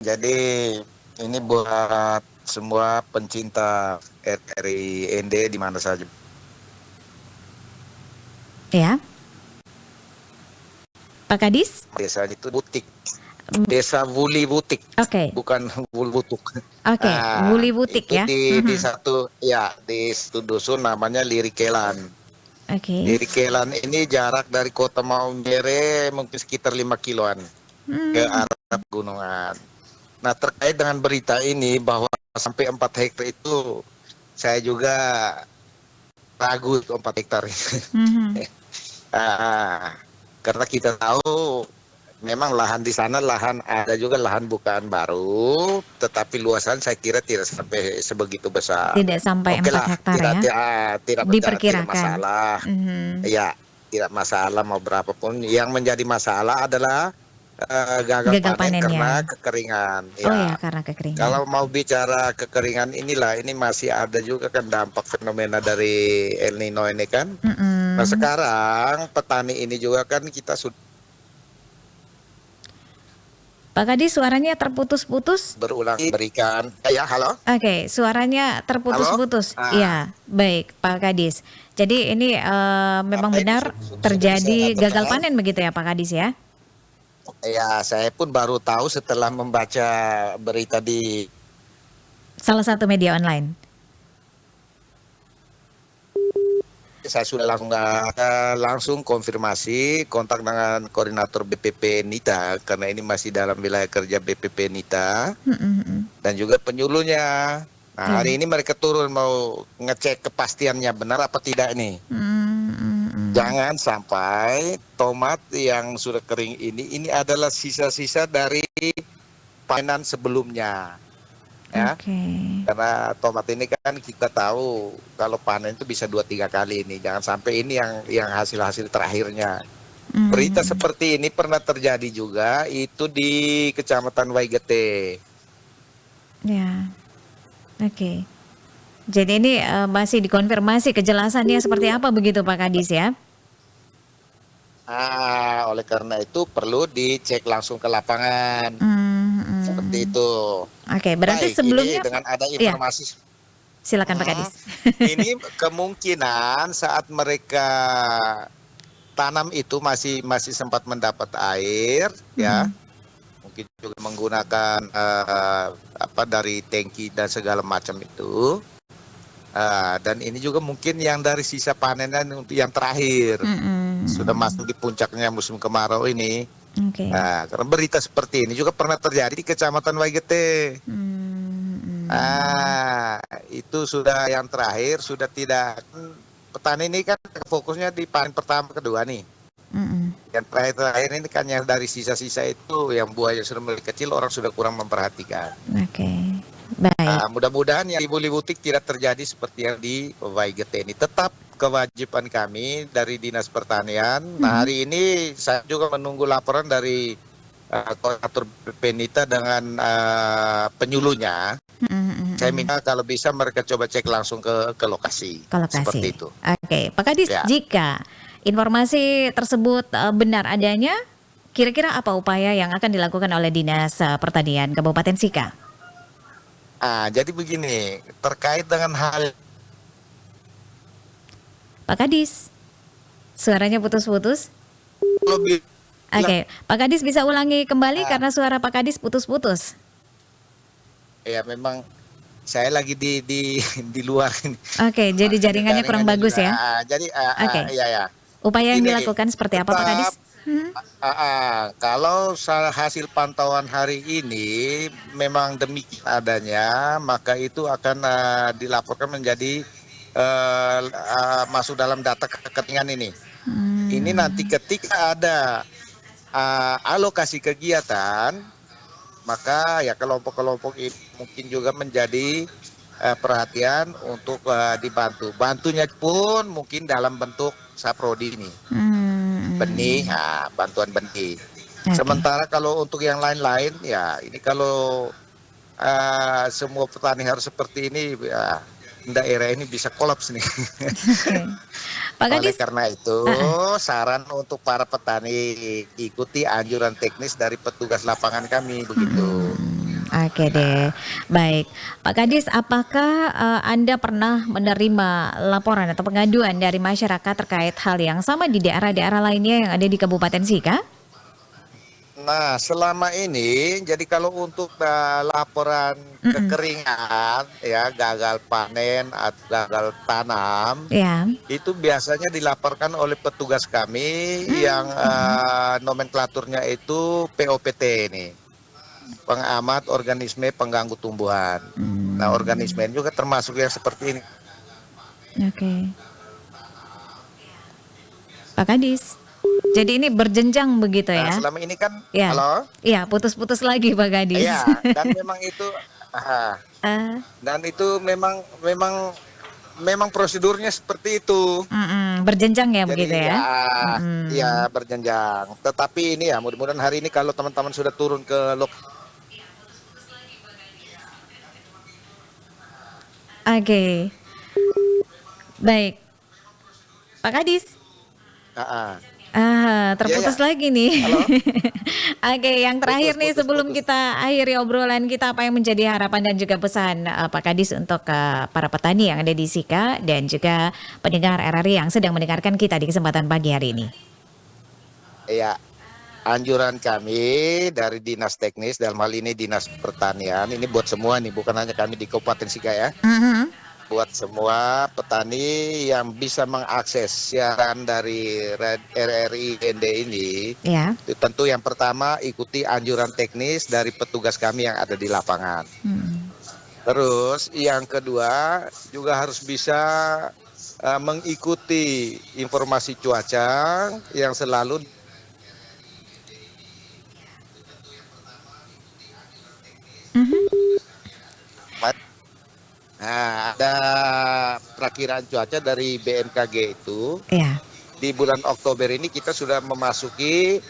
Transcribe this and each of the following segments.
Jadi ini buat semua pencinta RRI ND di mana saja. Ya, Pak Kadis? Desa itu butik. Desa Wuli Butik, Oke, bukan Wuli Butuk. oke, Wuli Butik Itu ya. di satu ya di satu dusun namanya Lirikelan. Oke. Lirikelan ini jarak dari kota Maumere mungkin sekitar 5 kiloan ke Hmm, arah pegunungan. Nah, terkait dengan berita ini bahwa sampai 4 hektar itu saya juga ragu 4 hektar. mhm. Ah, karena kita tahu memang lahan di sana ada juga lahan bukaan baru, tetapi luasan saya kira tidak sampai sebegitu besar. Tidak sampai Oke 4 lah, hektar ya, tidak diperkirakan. masalah. Mhm. Ya, tidak masalah mau berapapun. Yang menjadi masalah adalah gagal Gagal panen karena panennya. kekeringan. Oh ya, Ya, karena kekeringan. kalau mau bicara kekeringan ini masih ada juga kan dampak fenomena dari El Nino ini kan. Nah, Mhm. sekarang petani ini juga kan kita sudah Pak Kadis, suaranya terputus-putus. berulang berikan. Ya, halo? Oke, suaranya Halo? terputus-putus. Ah, Iya, baik, Pak Kadis. Jadi ini memang apa ini benar sudah bisa terjadi gagal bertahan? panen begitu ya, Pak Kadis ya? Ya, saya pun baru tahu setelah membaca berita di Salah satu media online. saya sudah langsung konfirmasi kontak dengan koordinator BPP Nita karena ini masih dalam wilayah kerja BPP Nita Mhm, mhm. dan juga penyuluhnya. Nah, Iya. hari ini mereka turun mau ngecek kepastiannya benar apa tidak nih. Mhm, mhm. Jangan sampai tomat yang sudah kering ini adalah sisa-sisa dari panen sebelumnya, ya. Oke. Karena tomat ini kan kita tahu kalau panen itu bisa 2-3 kali ini. Jangan sampai ini yang hasil-hasil terakhirnya. Berita Mhm. seperti ini pernah terjadi juga itu di Kecamatan Waigete. Ya, oke. Jadi ini masih dikonfirmasi kejelasannya seperti apa begitu Pak Kadis ya? Oleh karena itu perlu dicek langsung ke lapangan. Seperti Mhm. itu. Oke, berarti Baik, ini sebelumnya dengan ada ya, informasi. silakan Pak Mhm. Kadis. Ini kemungkinan saat mereka tanam itu masih masih sempat mendapat air, ya. Mhm. Mungkin juga menggunakan apa dari tangki dan segala macam itu. Dan ini juga mungkin yang dari sisa panenan untuk yang terakhir sudah masuk Mhm. di puncaknya musim kemarau ini. Oke. Karena berita seperti ini juga pernah terjadi di Kecamatan Waigete. Mhm. Itu sudah yang terakhir, sudah tidak. Petani ini kan fokusnya di panen pertama kedua nih. Mhm. Yang terakhir ini kan yang dari sisa-sisa itu yang buahnya sudah mulai kecil orang sudah kurang memperhatikan. Oke. Baik. Mudah-mudahan yang di Buli Butik tidak terjadi seperti yang di Waigete ini. Tetap kewajiban kami dari Dinas Pertanian. Nah, Mhm. hari ini saya juga menunggu laporan dari koordinator Penita dengan penyulunya. Mhm, mhm, Saya mhm. minta kalau bisa mereka coba cek langsung ke lokasi. Ke lokasi. Seperti itu. Oke, Pak Kadis, Ya. jika informasi tersebut benar adanya, kira-kira apa upaya yang akan dilakukan oleh Dinas Pertanian Kabupaten Sika? Jadi begini, terkait dengan hal Pak Kadis, suaranya putus-putus. lebih Oke, Pak Kadis bisa ulangi kembali ah, karena suara Pak Kadis putus-putus. ya memang saya lagi di di luar ini. Oke, jadi jaringannya kurang Jaringannya bagus juga. ya. Jadi Oke, ya ya. upaya yang Begini, dilakukan seperti apa Pak tetap Kadis? Hmm? kalau hasil pantauan hari ini memang demikian adanya, maka itu akan dilaporkan menjadi masuk dalam data kekeringan ini. Ini nanti Hmm. ketika ada alokasi kegiatan, maka ya kelompok-kelompok ini mungkin juga menjadi perhatian untuk dibantu. Bantunya pun mungkin dalam bentuk saprodi ini, benih, Hmm. bantuan benih. Oke. Sementara kalau untuk yang lain-lain, ya ini kalau semua petani harus seperti ini, ya daerah ini bisa kolaps nih. Oke. Pak Oleh Kadis, karena itu, ah, ah. saran untuk para petani ikuti anjuran teknis dari petugas lapangan kami Mm-mm. begitu. Oke deh, baik. Pak Kadis, apakah Anda pernah menerima laporan atau pengaduan dari masyarakat terkait hal yang sama di daerah-daerah lainnya yang ada di Kabupaten Sika? Nah, selama ini, jadi kalau untuk laporan Mm-mm. kekeringan, ya gagal panen atau gagal tanam, Ya. itu biasanya dilaporkan oleh petugas kami yang Mm-mm. nomenklaturnya itu POPT ini, pengamat organisme pengganggu tumbuhan. Nah, organisme ini juga termasuk yang seperti ini. Oke, Pak Kadis. Jadi ini berjenjang begitu Nah, ya? selama ini kan, Ya, halo, ya putus-putus lagi Pak Kadis. iya, dan memang itu, ah, Eh, dan itu memang memang memang prosedurnya seperti itu. berjenjang ya begitu Jadi ya? ya, ya Mm-mm. berjenjang. Tetapi ini ya, mudah-mudahan hari ini kalau teman-teman sudah turun ke Oke, baik. Pak Kadis. ah, ya ya, Terputus lagi nih. halo, Oke, yang terakhir putus nih putus sebelum putus. kita akhiri obrolan kita, apa yang menjadi harapan dan juga pesan Pak Kadis untuk para petani yang ada di Sika dan juga pendengar RRI yang sedang mendengarkan kita di kesempatan pagi hari ini? Ya, anjuran kami dari Dinas Teknis dalam hal ini Dinas Pertanian, ini buat semua nih, bukan hanya kami di Kabupaten Sika ya. Mhm. Buat semua petani yang bisa mengakses siaran dari RRI ND ini, Ya. itu tentu yang pertama ikuti anjuran teknis dari petugas kami yang ada di lapangan. Hmm. Terus yang kedua juga harus bisa mengikuti informasi cuaca yang selalu. Mhm. Nah, ada perakiraan cuaca dari BMKG itu Ya. di bulan Oktober ini kita sudah memasuki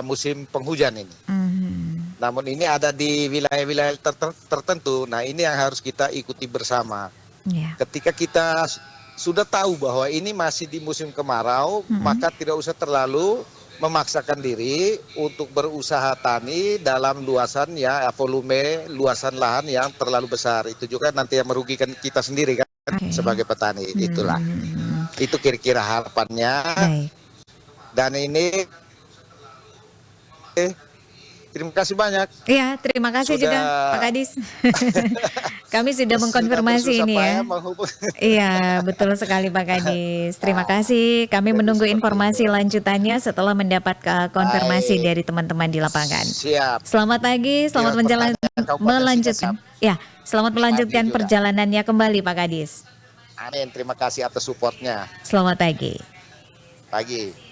musim penghujan ini. Mhm. Namun ini ada di wilayah-wilayah tertentu. Nah, ini yang harus kita ikuti bersama. Ya. Ketika kita sudah tahu bahwa ini masih di musim kemarau, Mhm. maka tidak usah terlalu memaksakan diri untuk berusaha tani dalam luasan ya volume luasan lahan yang terlalu besar. Itu juga nanti yang merugikan kita sendiri kan Oke. sebagai petani. Itulah. Hmm. Itu kira-kira harapannya. Baik. Dan ini terima kasih banyak Iya, terima kasih juga Pak sudah Kadis. Kami sudah sudah mengkonfirmasi bersusah ini ya. payah menghubungi. Iya, betul sekali Pak Kadis. Terima Nah, kasih. Kami jadi menunggu seperti itu. informasi lanjutannya setelah mendapat konfirmasi Baik, dari teman-teman di lapangan. siap. Selamat pagi, selamat Dinas Pertanian Kabupaten Sikasam. melanjutkan. Ya, selamat Pagi melanjutkan juga. perjalanannya kembali Pak Kadis. Amin. Terima kasih atas supportnya. Selamat pagi. Pagi.